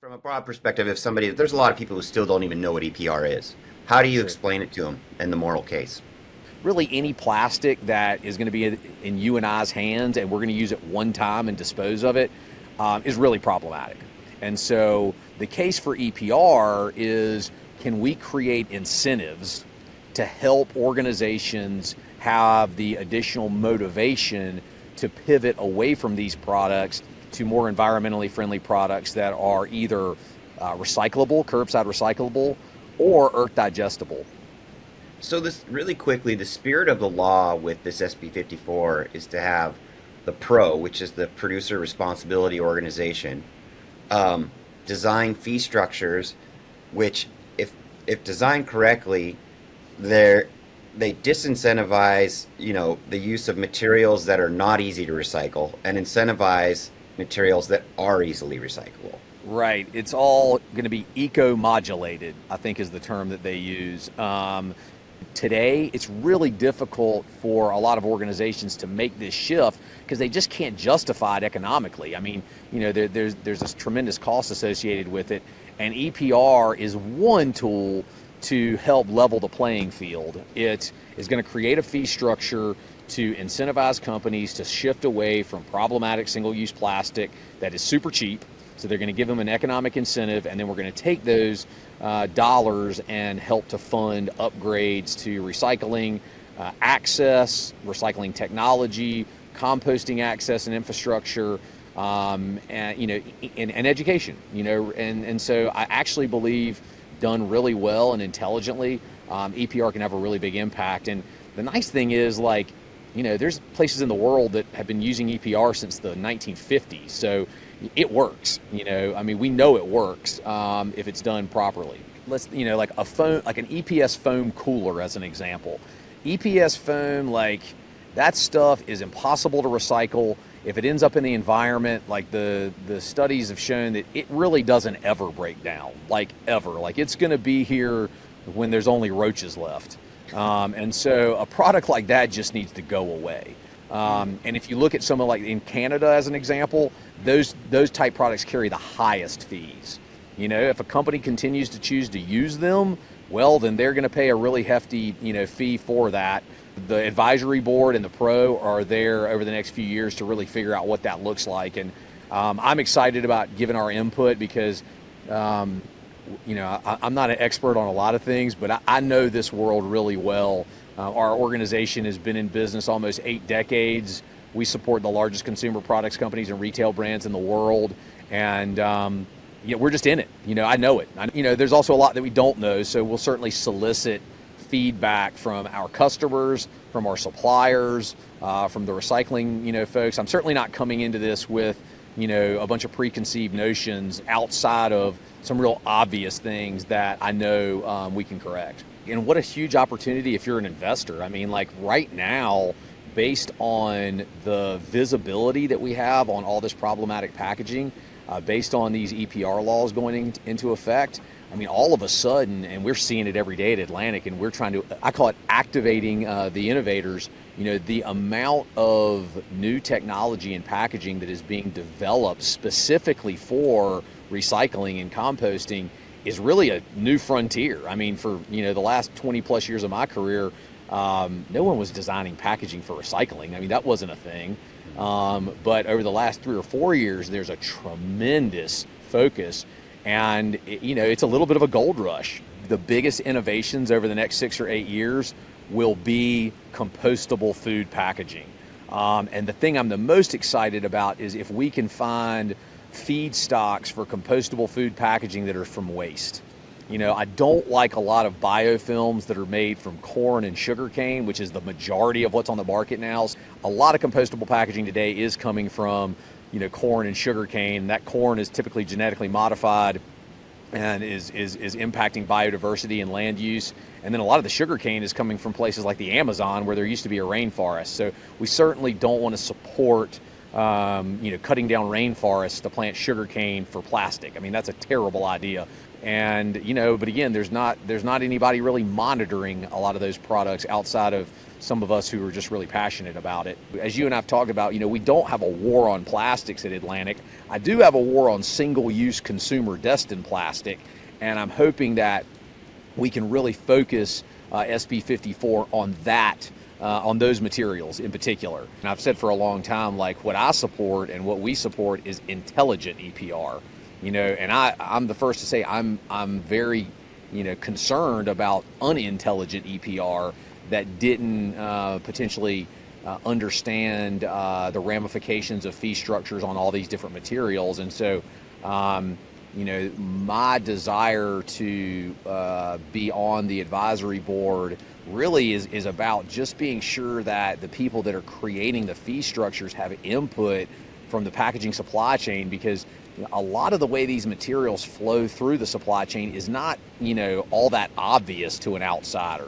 From a broad perspective, if somebody, there's a lot of people who still don't even know what EPR is. How do you Sure. explain it to them in the moral case? Really, any plastic that is going to be in you and I's hands, and we're going to use it one time and dispose of it, is really problematic. And so the case for EPR is, can we create incentives to help organizations have the additional motivation to pivot away from these products to more environmentally friendly products that are either recyclable, curbside recyclable, or earth digestible? So this really quickly, the spirit of the law with this SB-54 is to have the PRO, which is the Producer Responsibility Organization, um, design fee structures, which, if designed correctly, they're they disincentivize, the use of materials that are not easy to recycle and incentivize materials that are easily recyclable. Right. It's all going to be eco-modulated, I think is the term that they use. Today, it's really difficult for a lot of organizations to make this shift because they just can't justify it economically. I mean, there's this tremendous cost associated with it, and EPR is one tool to help level the playing field. It is going to create a fee structure to incentivize companies to shift away from problematic single-use plastic that is super cheap. So they're going to give them an economic incentive, and then we're going to take those dollars and help to fund upgrades to recycling access, recycling technology, composting access and infrastructure, and education. And so I actually believe, done really well and intelligently, EPR can have a really big impact. And the nice thing is, there's places in the world that have been using EPR since the 1950s. So it works. We know it works if it's done properly. Let's, like a phone, like an EPS foam cooler as an example. EPS foam, that stuff is impossible to recycle. If it ends up in the environment, the studies have shown that it really doesn't ever break down, ever. It's going to be here when there's only roaches left. And so a product like that just needs to go away. And if you look at someone like in Canada as an example, those type products carry the highest fees. If a company continues to choose to use them, well, then they're going to pay a really hefty, fee for that. The advisory board and the pro are there over the next few years to really figure out what that looks like. And I'm excited about giving our input because, I'm not an expert on a lot of things, but I know this world really well. Our organization has been in business almost 8 decades. We support the largest consumer products companies and retail brands in the world. And, we're just in it. I know it. There's also a lot that we don't know, so we'll certainly solicit feedback from our customers, from our suppliers, from the recycling, folks. I'm certainly not coming into this with, a bunch of preconceived notions outside of some real obvious things that I know we can correct. And what a huge opportunity if you're an investor. Right now, based on the visibility that we have on all this problematic packaging, based on these EPR laws going into effect, all of a sudden, and we're seeing it every day at Atlantic, and we're trying to, I call it activating the innovators. The amount of new technology and packaging that is being developed specifically for recycling and composting is really a new frontier. For the last 20 plus years of my career, no one was designing packaging for recycling. That wasn't a thing. But over the last 3 or 4 years, there's a tremendous focus, and it's a little bit of a gold rush. The biggest innovations over the next 6 or 8 years will be compostable food packaging. And the thing I'm the most excited about is if we can find feedstocks for compostable food packaging that are from waste. I don't like a lot of biofilms that are made from corn and sugarcane, which is the majority of what's on the market now. A lot of compostable packaging today is coming from, corn and sugarcane. That corn is typically genetically modified and is impacting biodiversity and land use. And then a lot of the sugarcane is coming from places like the Amazon, where there used to be a rainforest. So we certainly don't want to support cutting down rainforests to plant sugarcane for plastic. I mean, that's a terrible idea. And but again, there's not anybody really monitoring a lot of those products outside of some of us who are just really passionate about it. As you and I've talked about, we don't have a war on plastics at Atlantic. I do have a war on single-use consumer destined plastic, and I'm hoping that we can really focus SB-54 on that, on those materials in particular. And I've said for a long time, like, what I support and what we support is intelligent EPR. And I'm the first to say I'm very, concerned about unintelligent EPR that didn't potentially understand the ramifications of fee structures on all these different materials. And so, my desire to be on the advisory board really is about just being sure that the people that are creating the fee structures have input from the packaging supply chain, because a lot of the way these materials flow through the supply chain is not, all that obvious to an outsider.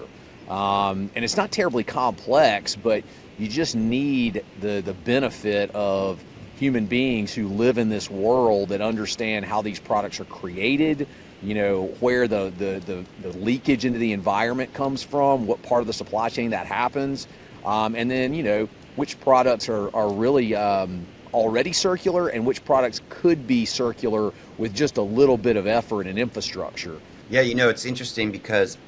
And it's not terribly complex, but you just need the benefit of human beings who live in this world that understand how these products are created, where the leakage into the environment comes from, what part of the supply chain that happens, and then, which products are really already circular and which products could be circular with just a little bit of effort and infrastructure. Yeah, it's interesting because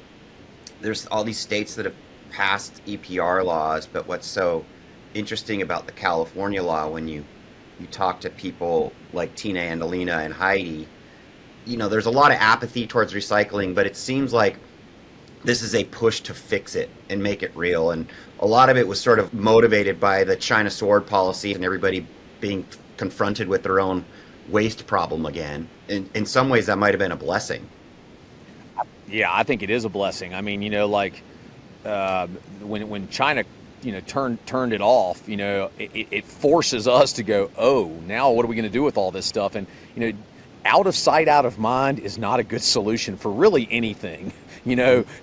there's all these states that have passed EPR laws, but what's so interesting about the California law, when you talk to people like Tina Andalina and Heidi, there's a lot of apathy towards recycling, but it seems like this is a push to fix it and make it real. And a lot of it was sort of motivated by the China sword policy and everybody being confronted with their own waste problem again. In some ways, that might have been a blessing. Yeah, I think it is a blessing. I mean, when China, turned it off, it forces us to go, oh, now what are we going to do with all this stuff? And, out of sight, out of mind is not a good solution for really anything.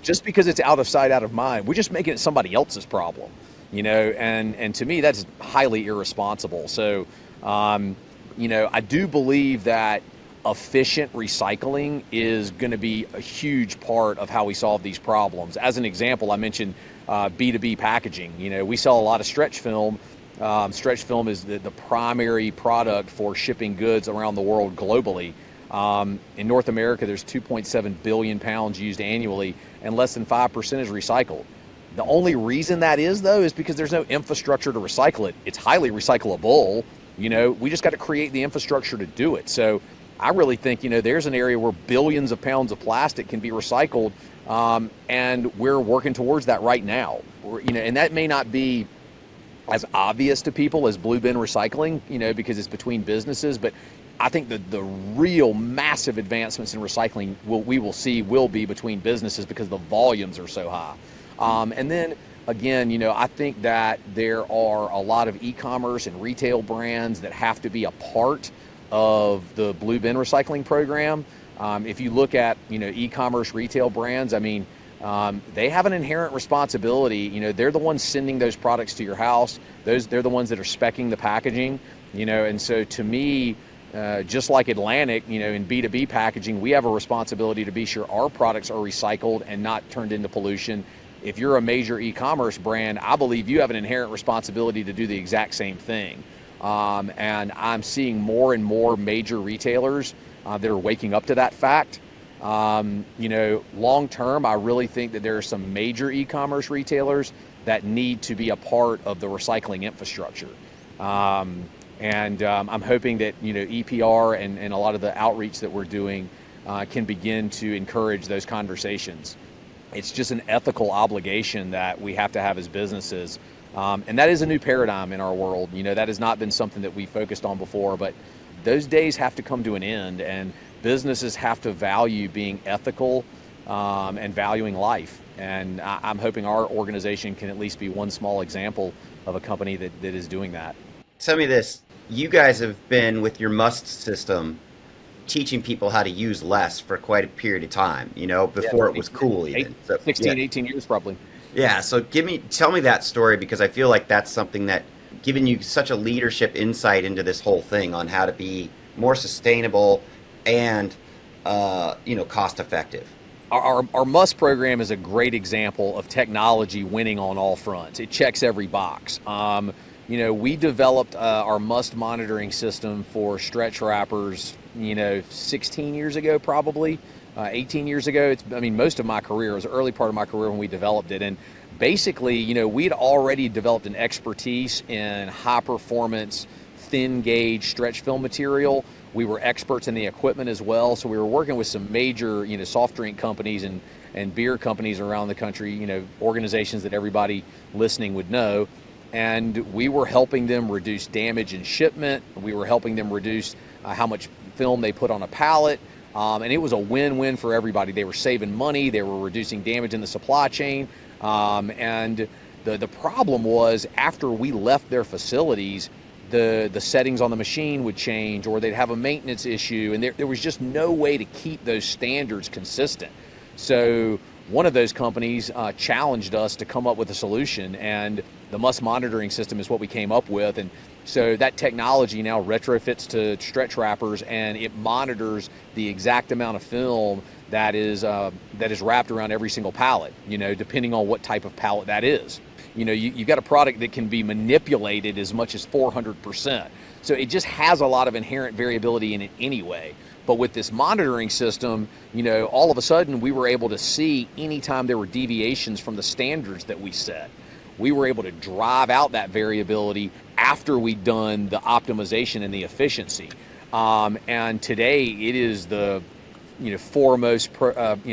Just because it's out of sight, out of mind, we're just making it somebody else's problem. And to me, that's highly irresponsible. So, I do believe that efficient recycling is going to be a huge part of how we solve these problems. As an example, I mentioned B2B packaging. We sell a lot of stretch film. Stretch film is the primary product for shipping goods around the world globally. In North America, there's 2.7 billion pounds used annually, and less than 5% is recycled. The only reason that is, though, is because there's no infrastructure to recycle it. It's highly recyclable. We just got to create the infrastructure to do it. So I really think, there's an area where billions of pounds of plastic can be recycled, and we're working towards that right now. And that may not be as obvious to people as blue bin recycling, because it's between businesses, but I think the real massive advancements in recycling we will see will be between businesses because the volumes are so high. And then again, I think that there are a lot of e-commerce and retail brands that have to be a part of the blue bin recycling program. If you look at, e-commerce retail brands, I mean, they have an inherent responsibility. They're the ones sending those products to your house. They're the ones that are speccing the packaging, and so to me, just like Atlantic, in B2B packaging, we have a responsibility to be sure our products are recycled and not turned into pollution. If you're a major e-commerce brand, I believe you have an inherent responsibility to do the exact same thing. And I'm seeing more and more major retailers that are waking up to that fact. Long term, I really think that there are some major e-commerce retailers that need to be a part of the recycling infrastructure. And I'm hoping that, EPR and a lot of the outreach that we're doing can begin to encourage those conversations. It's just an ethical obligation that we have to have as businesses. And that is a new paradigm in our world. That has not been something that we focused on before, but those days have to come to an end, and businesses have to value being ethical and valuing life. And I'm hoping our organization can at least be one small example of a company that is doing that. Tell me this. You guys have been, with your MUST system, teaching people how to use less for quite a period of time, before it was cool even. 18 years probably. Yeah, so tell me that story, because I feel like that's something that given you such a leadership insight into this whole thing on how to be more sustainable and cost effective. Our MUST program is a great example of technology winning on all fronts. It checks every box. We developed our MUST monitoring system for stretch wrappers, 16 years ago, probably 18 years ago. Most of my career, it was the early part of my career when we developed it. And basically, we'd already developed an expertise in high performance, thin gauge stretch film material. We were experts in the equipment as well. So we were working with some major, soft drink companies and beer companies around the country, organizations that everybody listening would know. And we were helping them reduce damage in shipment. We were helping them reduce how much film they put on a pallet. And it was a win-win for everybody. They were saving money. They were reducing damage in the supply chain. And the problem was, after we left their facilities, the settings on the machine would change, or they'd have a maintenance issue, and there was just no way to keep those standards consistent. So one of those companies challenged us to come up with a solution, and the MUST monitoring system is what we came up with. And so that technology now retrofits to stretch wrappers, and it monitors the exact amount of film that is wrapped around every single pallet, depending on what type of pallet that is. You've got a product that can be manipulated as much as 400%. So it just has a lot of inherent variability in it anyway. But with this monitoring system, all of a sudden we were able to see anytime there were deviations from the standards that we set. We were able to drive out that variability after we'd done the optimization and the efficiency. And today it is the foremost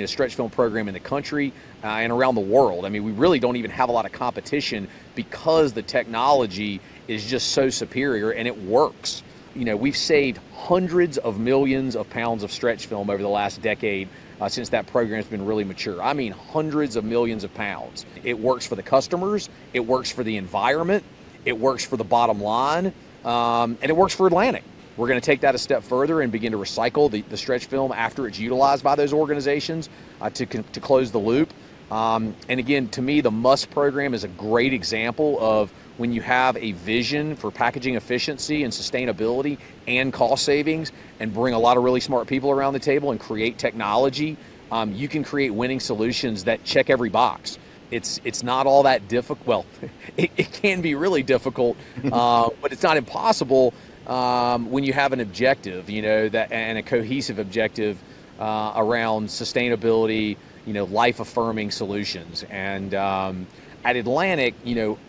stretch film program in the country and around the world. We really don't even have a lot of competition because the technology is just so superior and it works. We've saved hundreds of millions of pounds of stretch film over the last decade since that program's been really mature. Hundreds of millions of pounds. It works for the customers, it works for the environment, it works for the bottom line, and it works for Atlantic. We're going to take that a step further and begin to recycle the stretch film after it's utilized by those organizations to close the loop. And again, to me, the MUST program is a great example of when you have a vision for packaging efficiency and sustainability and cost savings and bring a lot of really smart people around the table and create technology, you can create winning solutions that check every box. It's not all that difficult. Well, it can be really difficult, but it's not impossible when you have an objective, and a cohesive objective around sustainability, life-affirming solutions. And at Atlantic,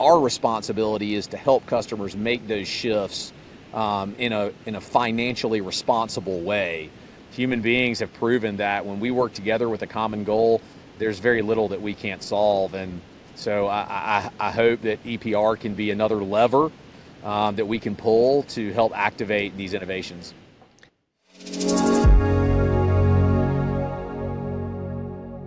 our responsibility is to help customers make those shifts in a financially responsible way. Human beings have proven that when we work together with a common goal, there's very little that we can't solve. And so I hope that EPR can be another lever that we can pull to help activate these innovations.